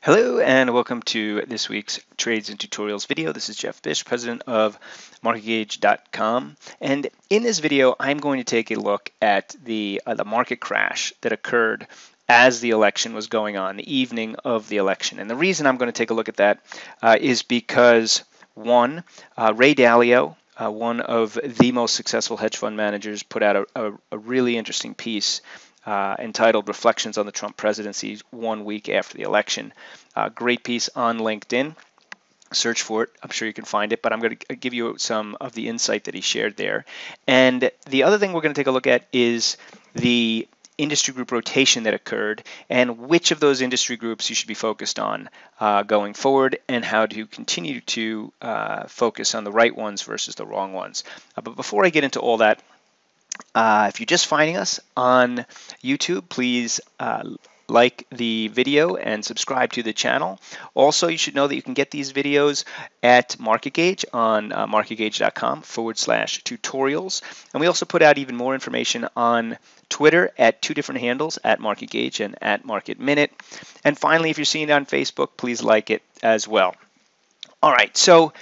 Hello and welcome to this week's Trades and Tutorials video. This is Jeff Bish, president of MarketGauge.com, and in this video I'm going to take a look at the market crash that occurred as the election was going on, the evening of the election. And the reason I'm going to take a look at that is because one, Ray Dalio, one of the most successful hedge fund managers, put out a really interesting piece entitled Reflections on the Trump Presidency 1 week after the election. Great piece on LinkedIn. Search for it. I'm sure you can find it, but I'm going to give you some of the insight that he shared there. And the other thing we're going to take a look at is the industry group rotation that occurred and which of those industry groups you should be focused on going forward and how to continue to focus on the right ones versus the wrong ones. But before I get into all that, if you're just finding us on YouTube, please like the video and subscribe to the channel. Also, you should know that you can get these videos at MarketGauge on marketgauge.com/tutorials. And we also put out even more information on Twitter at two different handles, at MarketGauge and at MarketMinute. And finally, if you're seeing it on Facebook, please like it as well. All right, so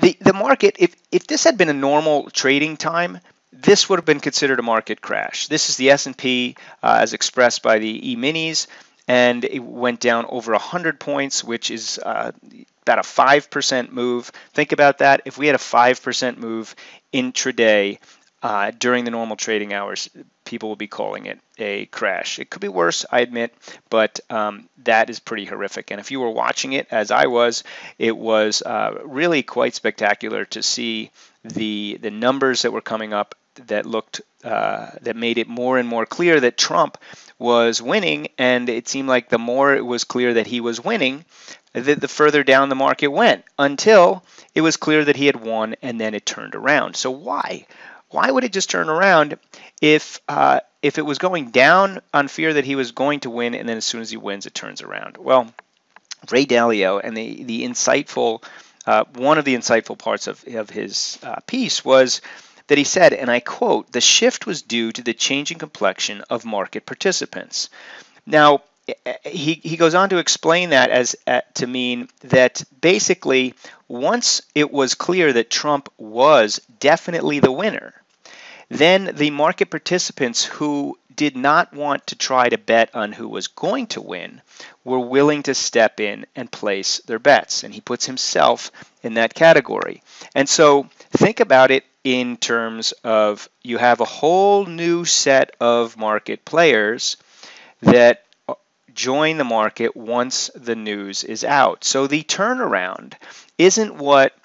the market, if this had been a normal trading time, this would have been considered a market crash. This is the S&P as expressed by the E-minis, and it went down over 100 points, which is about a 5% move. Think about that. If we had a 5% move intraday during the normal trading hours, people will be calling it a crash. It could be worse, I admit, but that is pretty horrific. And if you were watching it, as I was, it was really quite spectacular to see the numbers that were coming up that looked that made it more and more clear that Trump was winning, and it seemed like the more it was clear that he was winning, the further down the market went until it was clear that he had won, and then it turned around. So why? Why would it just turn around if it was going down on fear that he was going to win, and then as soon as he wins, it turns around? Well, Ray Dalio and the insightful one of the insightful parts of his piece was that he said, and I quote, "The shift was due to the changing complexion of market participants." Now, he goes on to explain that as to mean that basically once it was clear that Trump was definitely the winner, then the market participants who did not want to try to bet on who was going to win were willing to step in and place their bets. And he puts himself in that category. And so think about it in terms of you have a whole new set of market players that join the market once the news is out. So the turnaround isn't what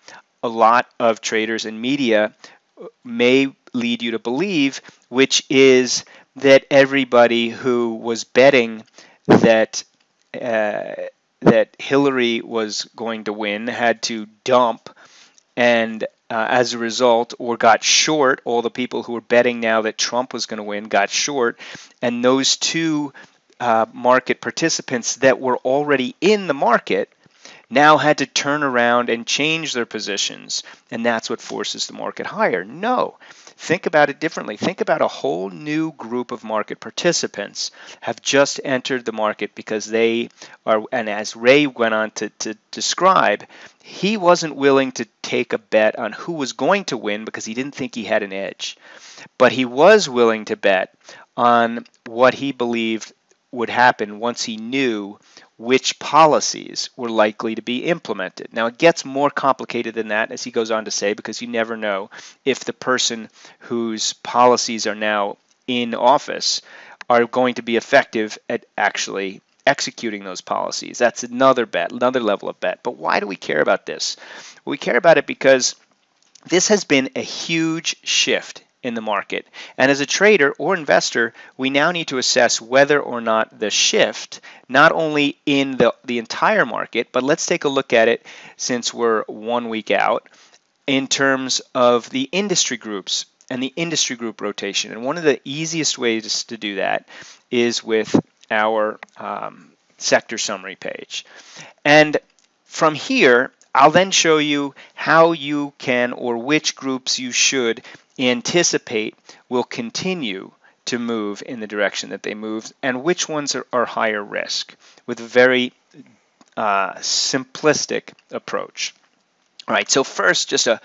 a lot of traders and media may lead you to believe, which is that everybody who was betting that that Hillary was going to win had to dump, and as a result, or got short, all the people who were betting now that Trump was going to win got short, and those two market participants that were already in the market now had to turn around and change their positions, and that's what forces the market higher. No, think about it differently. Think about a whole new group of market participants have just entered the market because they are, and as Ray went on to describe, he wasn't willing to take a bet on who was going to win because he didn't think he had an edge. But he was willing to bet on what he believed would happen once he knew which policies were likely to be implemented. Now, it gets more complicated than that, as he goes on to say, because you never know if the person whose policies are now in office are going to be effective at actually executing those policies. That's another bet, another level of bet. But why do we care about this? Well, we care about it because this has been a huge shift in the market. And as a trader or investor, we now need to assess whether or not the shift, not only in the entire market, but let's take a look at it since we're 1 week out, in terms of the industry groups and the industry group rotation. And one of the easiest ways to do that is with our sector summary page. And from here, I'll then show you how you can, or which groups you should anticipate will continue to move in the direction that they moved, and which ones are higher risk with very simplistic approach. All right, so first, just a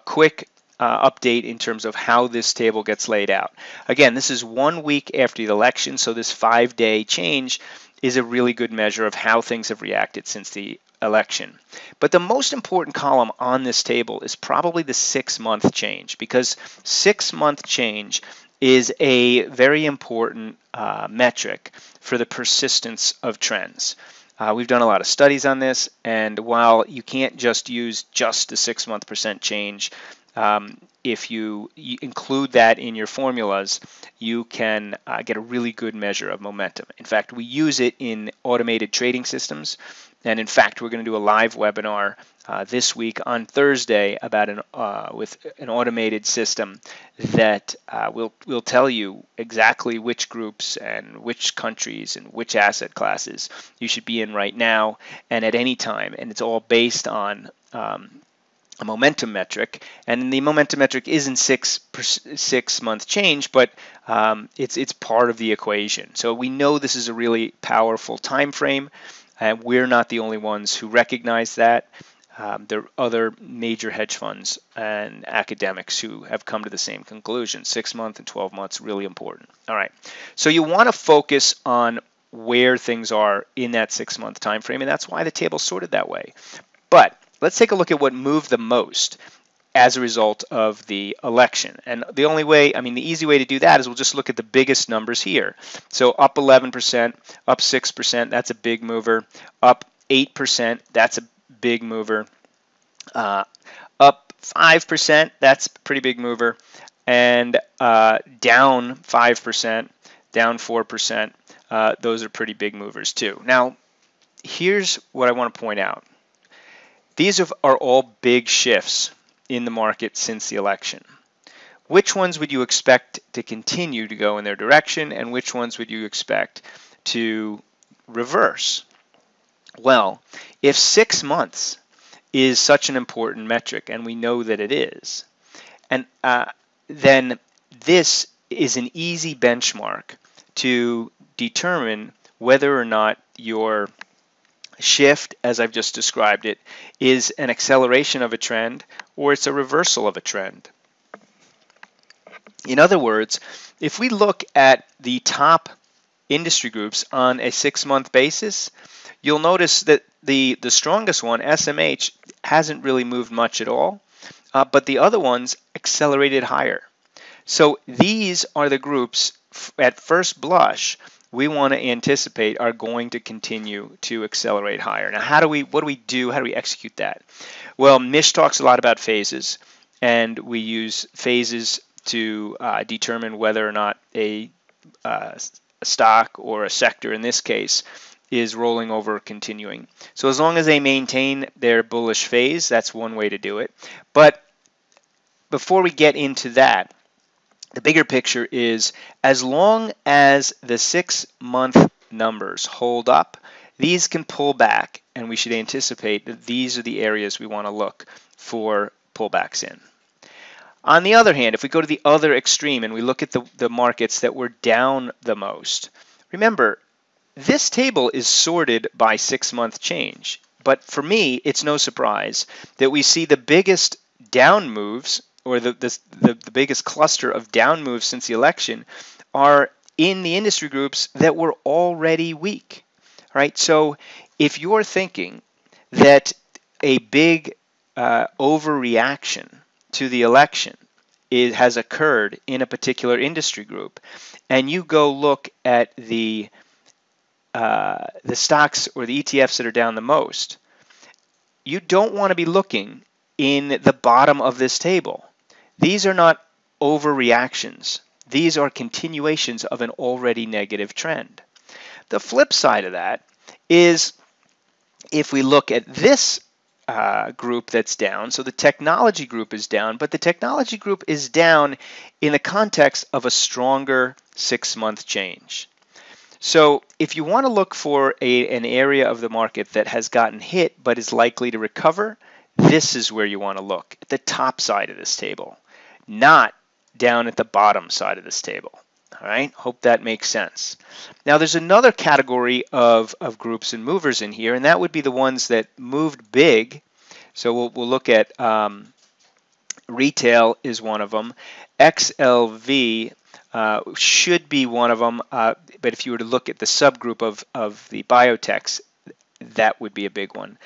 quick update in terms of how this table gets laid out. Again, this is 1 week after the election, so this 5-day change is a really good measure of how things have reacted since the election. But the most important column on this table is probably the 6-month change, because 6-month change is a very important metric for the persistence of trends. We've done a lot of studies on this, and while you can't just use just the 6-month percent change, if you include that in your formulas, you can get a really good measure of momentum. In fact, we use it in automated trading systems, and in fact, we're going to do a live webinar this week on Thursday about with an automated system that will tell you exactly which groups and which countries and which asset classes you should be in right now and at any time, and it's all based on a momentum metric, and the momentum metric isn't 6-month change, but it's part of the equation. So we know this is a really powerful time frame, and we're not the only ones who recognize that. There are other major hedge funds and academics who have come to the same conclusion. 6 months and 12 months, really important. All right, so you want to focus on where things are in that 6-month time frame, and that's why the table's sorted that way. But let's take a look at what moved the most as a result of the election. And the only way, the easy way to do that is we'll just look at the biggest numbers here. So up 11%, up 6%, that's a big mover. Up 8%, that's a big mover. Up 5%, that's a pretty big mover. And down 5%, down 4%, those are pretty big movers too. Now, here's what I want to point out. These are all big shifts in the market since the election. Which ones would you expect to continue to go in their direction, and which ones would you expect to reverse? Well, if 6 months is such an important metric, and we know that it is, and then this is an easy benchmark to determine whether or not your shift, as I've just described it, is an acceleration of a trend or it's a reversal of a trend. In other words, if we look at the top industry groups on a 6-month basis, you'll notice that the strongest one, SMH, hasn't really moved much at all, but the other ones accelerated higher. So these are the groups, at first blush, we want to anticipate are going to continue to accelerate higher. Now, what do we do? How do we execute that? Well, Mish talks a lot about phases, and we use phases to determine whether or not a stock or a sector, in this case, is rolling over or continuing. So as long as they maintain their bullish phase, that's one way to do it. But before we get into that, the bigger picture is as long as the 6-month numbers hold up, these can pull back, and we should anticipate that these are the areas we want to look for pullbacks in. On the other hand, if we go to the other extreme and we look at the markets that were down the most, remember, this table is sorted by 6-month change. But for me, it's no surprise that we see the biggest down moves, or the biggest cluster of down moves since the election, are in the industry groups that were already weak. Right? So if you're thinking that a big overreaction to the election has occurred in a particular industry group, and you go look at the stocks or the ETFs that are down the most, you don't want to be looking in the bottom of this table. These are not overreactions. These are continuations of an already negative trend. The flip side of that is if we look at this group that's down, so the technology group is down, but the technology group is down in the context of a stronger 6-month change. So if you want to look for an area of the market that has gotten hit but is likely to recover, this is where you want to look, at the top side of this table, not down at the bottom side of this table. All right, hope that makes sense. Now there's another category of groups and movers in here, and that would be the ones that moved big. So we'll look at retail is one of them. XLV should be one of them, but if you were to look at the subgroup of the biotechs, that would be a big one.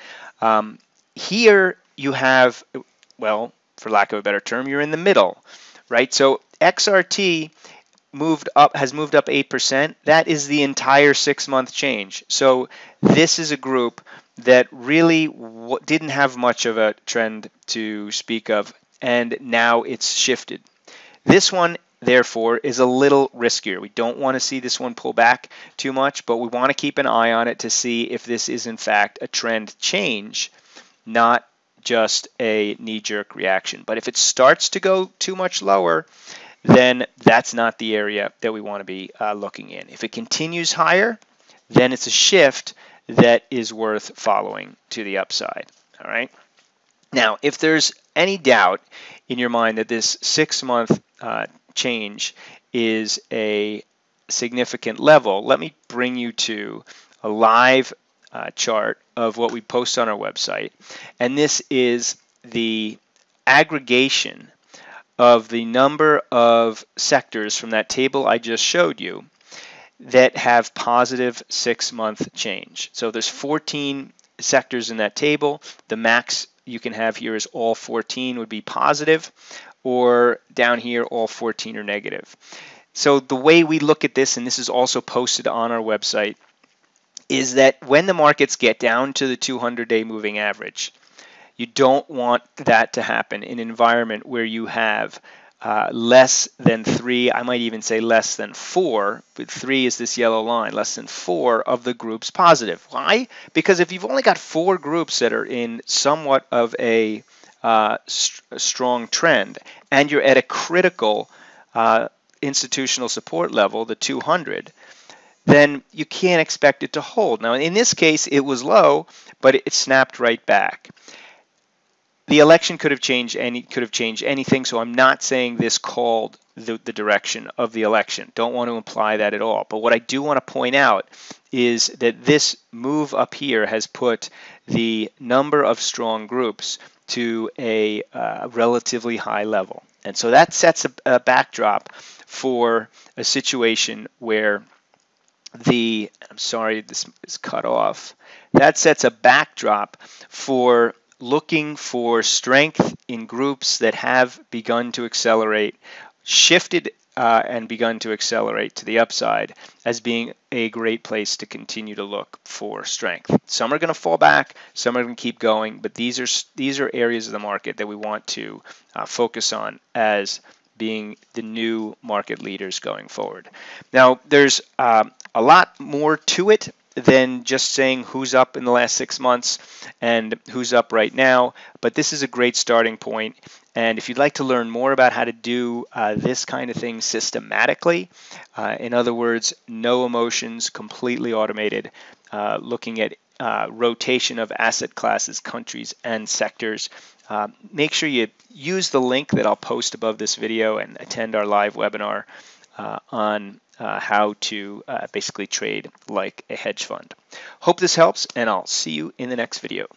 Here you have, well, for lack of a better term, you're in the middle, right? So XRT has moved up 8%. That is the entire 6-month change. So this is a group that really didn't have much of a trend to speak of, and now it's shifted. This one, therefore, is a little riskier. We don't want to see this one pull back too much, but we want to keep an eye on it to see if this is in fact a trend change, not just a knee-jerk reaction. But if it starts to go too much lower, then that's not the area that we want to be looking in. If it continues higher, then it's a shift that is worth following to the upside. All right. Now, if there's any doubt in your mind that this 6-month change is a significant level, let me bring you to a live chart of what we post on our website. And this is the aggregation of the number of sectors from that table I just showed you that have positive 6-month change. So there's 14 sectors in that table. The max you can have here is all 14 would be positive, or down here all 14 are negative. So the way we look at this, and this is also posted on our website, is that when the markets get down to the 200-day moving average, you don't want that to happen in an environment where you have less than 3, I might even say less than 4, but 3 is this yellow line, less than 4 of the groups positive. Why? Because if you've only got 4 groups that are in somewhat of a strong trend, and you're at a critical institutional support level, the 200, then you can't expect it to hold. Now, in this case, it was low, but it snapped right back. The election could have changed anything, so I'm not saying this called the direction of the election. Don't want to imply that at all. But what I do want to point out is that this move up here has put the number of strong groups to a relatively high level. And so that sets a backdrop for a situation where I'm sorry, this is cut off. That sets a backdrop for looking for strength in groups that have begun to accelerate, shifted and begun to accelerate to the upside as being a great place to continue to look for strength. Some are going to fall back, some are going to keep going, but these are areas of the market that we want to focus on as being the new market leaders going forward. Now, there's a lot more to it than just saying who's up in the last 6 months and who's up right now, but this is a great starting point. And if you'd like to learn more about how to do this kind of thing systematically, in other words, no emotions, completely automated, looking at rotation of asset classes, countries, and sectors, make sure you use the link that I'll post above this video and attend our live webinar on how to basically trade like a hedge fund. Hope this helps, and I'll see you in the next video.